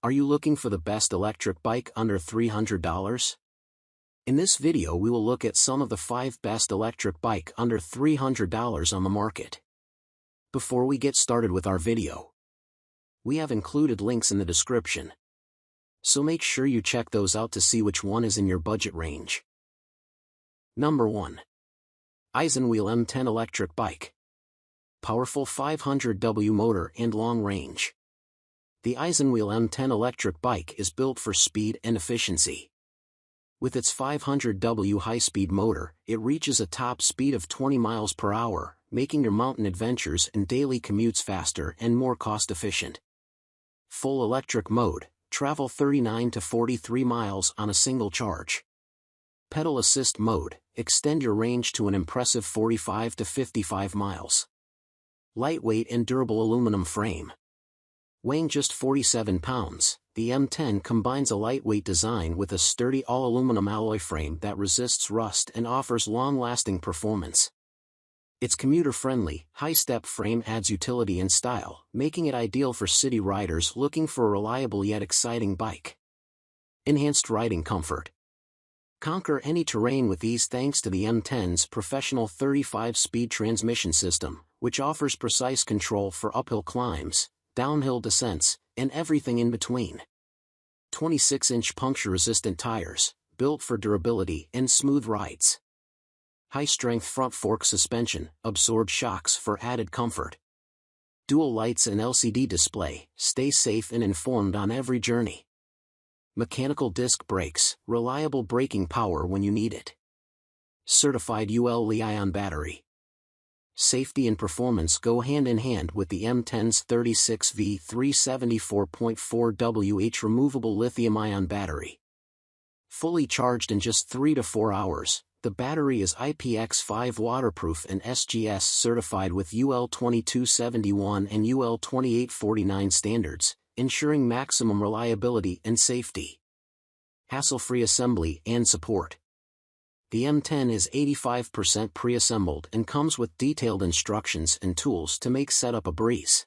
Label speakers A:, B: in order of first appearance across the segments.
A: Are you looking for the best electric bike under $300? In this video we will look at some of the 5 best electric bike under $300 on the market. Before we get started with our video, we have included links in the description, so make sure you check those out to see which one is in your budget range. Number 1. Isinwheel M10 Electric Bike. Powerful 500W motor and long range. The Isinwheel M10 electric bike is built for speed and efficiency. With its 500W high-speed motor, it reaches a top speed of 20 miles per hour, making your mountain adventures and daily commutes faster and more cost-efficient. Full electric mode, travel 39 to 43 miles on a single charge. Pedal assist mode, extend your range to an impressive 45 to 55 miles. Lightweight and durable aluminum frame. Weighing just 47 pounds, the M10 combines a lightweight design with a sturdy all-aluminum alloy frame that resists rust and offers long-lasting performance. Its commuter-friendly, high-step frame adds utility and style, making it ideal for city riders looking for a reliable yet exciting bike. Enhanced riding comfort. Conquer any terrain with ease thanks to the M10's professional 35-speed transmission system, which offers precise control for uphill climbs, downhill descents, and everything in between. 26-inch puncture-resistant tires, built for durability and smooth rides. High-strength front fork suspension, absorb shocks for added comfort. Dual lights and LCD display, stay safe and informed on every journey. Mechanical disc brakes, reliable braking power when you need it. Certified UL Li-ion battery. Safety and performance go hand in hand with the M10's 36V 374.4Wh removable lithium-ion battery. Fully charged in just 3 to 4 hours, the battery is IPX5 waterproof and SGS certified with UL 2271 and UL 2849 standards, ensuring maximum reliability and safety. Hassle-free assembly and support. The M10 is 85% pre-assembled and comes with detailed instructions and tools to make setup a breeze.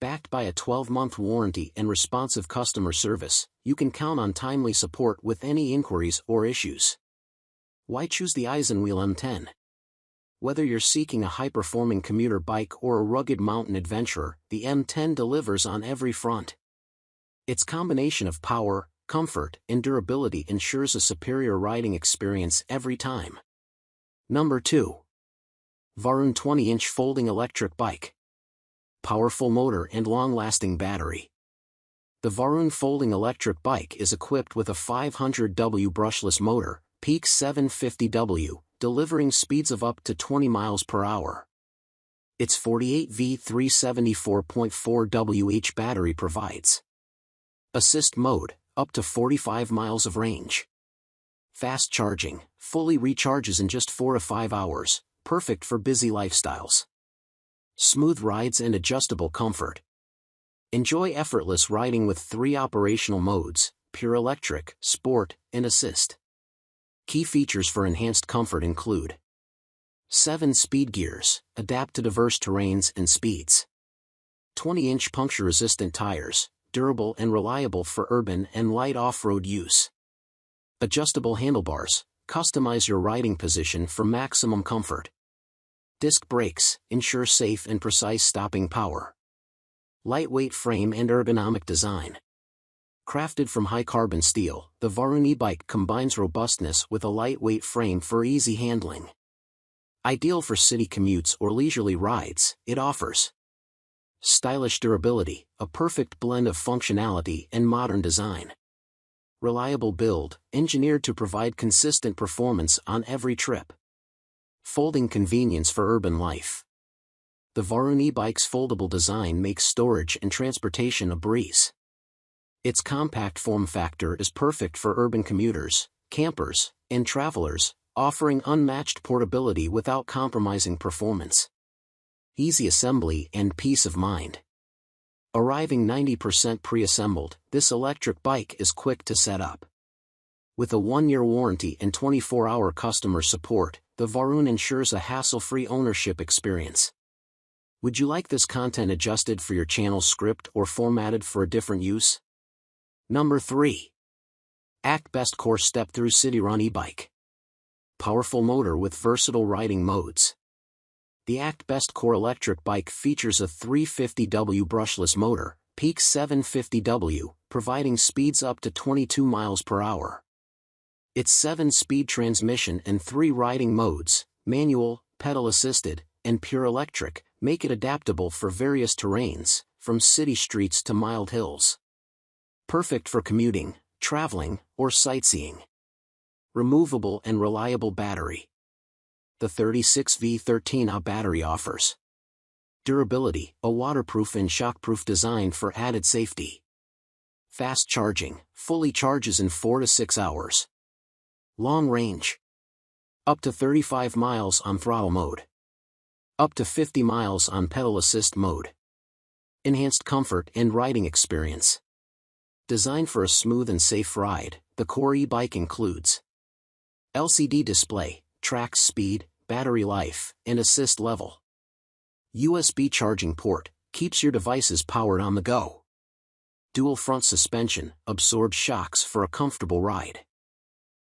A: Backed by a 12-month warranty and responsive customer service, you can count on timely support with any inquiries or issues. Why choose the Isinwheel M10? Whether you're seeking a high-performing commuter bike or a rugged mountain adventurer, the M10 delivers on every front. Its combination of power, comfort, and durability ensures a superior riding experience every time. Number 2. Varun 20-inch folding electric bike. Powerful motor and long-lasting battery. The Varun folding electric bike is equipped with a 500W brushless motor, peak 750W, delivering speeds of up to 20 miles per hour. Its 48V 374.4Wh battery provides assist mode, up to 45 miles of range. Fast charging, fully recharges in just 4 to 5 hours, perfect for busy lifestyles. Smooth rides and adjustable comfort. Enjoy effortless riding with 3 operational modes, pure electric, sport, and assist. Key features for enhanced comfort include 7 speed gears, adapt to diverse terrains and speeds. 20-inch puncture-resistant tires, durable and reliable for urban and light off-road use. Adjustable handlebars, customize your riding position for maximum comfort. Disc brakes, ensure safe and precise stopping power. Lightweight frame and ergonomic design. Crafted from high-carbon steel, the Varun e-bike combines robustness with a lightweight frame for easy handling. Ideal for city commutes or leisurely rides, it offers stylish durability, a perfect blend of functionality and modern design. Reliable build, engineered to provide consistent performance on every trip. Folding convenience for urban life. The Varun e-bike's foldable design makes storage and transportation a breeze. Its compact form factor is perfect for urban commuters, campers, and travelers, offering unmatched portability without compromising performance. Easy assembly and peace of mind. Arriving 90% pre-assembled, this electric bike is quick to set up. With a 1-year warranty and 24-hour customer support, the Varun ensures a hassle-free ownership experience. Would you like this content adjusted for your channel's script or formatted for a different use? Number 3. Actbest Core Step-Thru Cityrun e-bike. Powerful motor with versatile riding modes. The Actbest Core electric bike features a 350W brushless motor, peak 750W, providing speeds up to 22 miles per hour. Its 7-speed transmission and 3 riding modes, manual, pedal-assisted, and pure electric, make it adaptable for various terrains, from city streets to mild hills. Perfect for commuting, traveling, or sightseeing. Removable and reliable battery. The 36V13Ah battery offers durability, a waterproof and shockproof design for added safety. Fast charging, fully charges in 4 to 6 hours. Long range. Up to 35 miles on throttle mode. Up to 50 miles on pedal assist mode. Enhanced comfort and riding experience. Designed for a smooth and safe ride, the Core e-bike includes LCD display, tracks speed, battery life, and assist level. USB charging port, keeps your devices powered on the go. Dual front suspension, absorbs shocks for a comfortable ride.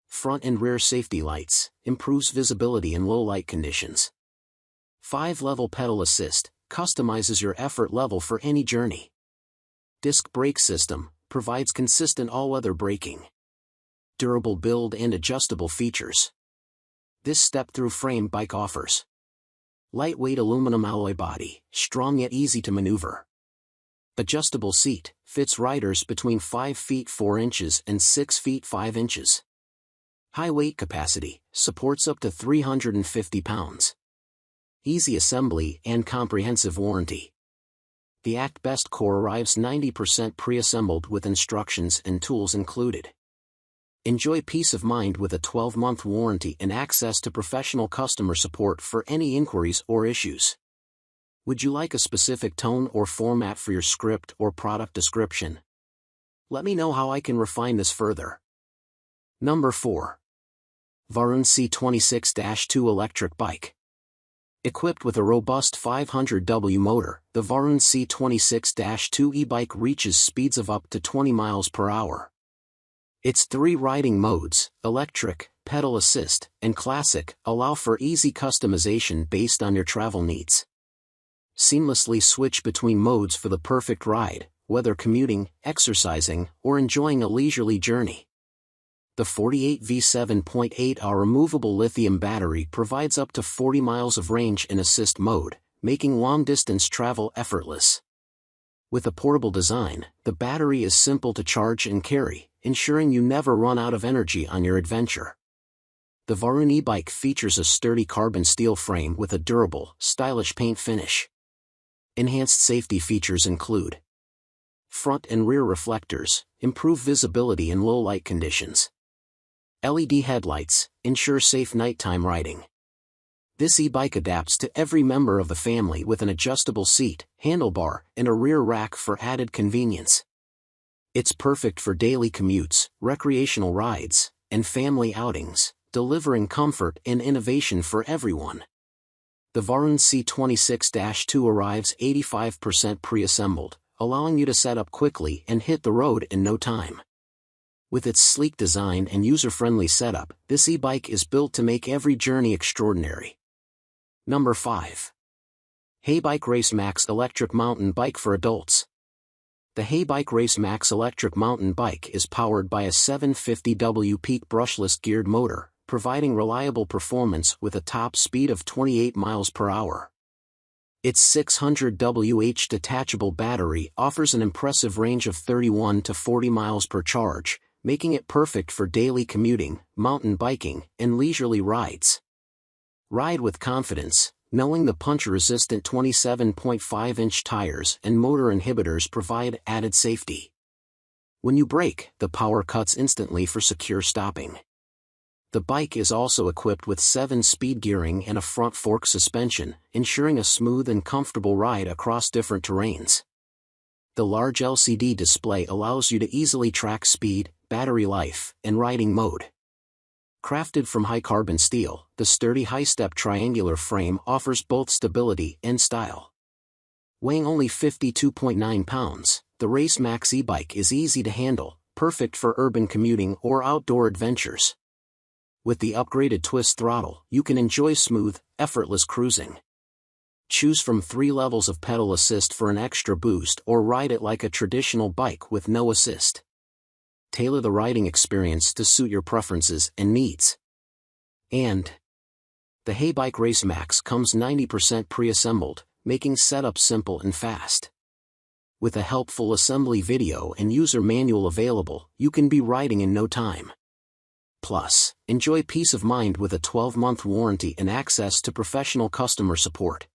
A: Front and rear safety lights, improves visibility in low light conditions. 5-level pedal assist, customizes your effort level for any journey. Disc brake system, provides consistent all-weather braking. Durable build and adjustable features. This Step-Thru frame bike offers lightweight aluminum alloy body, strong yet easy to maneuver. Adjustable seat, fits riders between 5 feet 4 inches and 6 feet 5 inches. High weight capacity, supports up to 350 pounds. Easy assembly and comprehensive warranty. The Actbest Core arrives 90% pre-assembled with instructions and tools included. Enjoy peace of mind with a 12-month warranty and access to professional customer support for any inquiries or issues. Would you like a specific tone or format for your script or product description? Let me know how I can refine this further. Number 4. Varun C26-2 Electric Bike. Equipped with a robust 500W motor, the Varun C26-2 e-bike reaches speeds of up to 20 miles per hour. Its 3 riding modes, electric, pedal assist, and classic, allow for easy customization based on your travel needs. Seamlessly switch between modes for the perfect ride, whether commuting, exercising, or enjoying a leisurely journey. The 48V7.8Ah removable lithium battery provides up to 40 miles of range in assist mode, making long-distance travel effortless. With a portable design, the battery is simple to charge and carry, ensuring you never run out of energy on your adventure. The Varun e-bike features a sturdy carbon steel frame with a durable, stylish paint finish. Enhanced safety features include front and rear reflectors, improve visibility in low light conditions. LED headlights, ensure safe nighttime riding. This e-bike adapts to every member of the family with an adjustable seat, handlebar, and a rear rack for added convenience. It's perfect for daily commutes, recreational rides, and family outings, delivering comfort and innovation for everyone. The Varun C26-2 arrives 85% pre-assembled, allowing you to set up quickly and hit the road in no time. With its sleek design and user-friendly setup, this e-bike is built to make every journey extraordinary. Number 5. Heybike Race Max Electric Mountain Bike for Adults. The Heybike Race Max Electric Mountain Bike is powered by a 750W peak brushless geared motor, providing reliable performance with a top speed of 28 miles per hour. Its 600Wh detachable battery offers an impressive range of 31 to 40 miles per charge, making it perfect for daily commuting, mountain biking, and leisurely rides. Ride with confidence, knowing the punch-resistant 27.5-inch tires and motor inhibitors provide added safety. When you brake, the power cuts instantly for secure stopping. The bike is also equipped with 7-speed gearing and a front fork suspension, ensuring a smooth and comfortable ride across different terrains. The large LCD display allows you to easily track speed, battery life, and riding mode. Crafted from high-carbon steel, the sturdy high-step triangular frame offers both stability and style. Weighing only 52.9 pounds, the Race Max e-bike is easy to handle, perfect for urban commuting or outdoor adventures. With the upgraded twist throttle, you can enjoy smooth, effortless cruising. Choose from 3 levels of pedal assist for an extra boost or ride it like a traditional bike with no assist. Tailor the riding experience to suit your preferences and needs. And the Heybike Race Max comes 90% pre-assembled, making setup simple and fast. With a helpful assembly video and user manual available, you can be riding in no time. Plus, enjoy peace of mind with a 12-month warranty and access to professional customer support.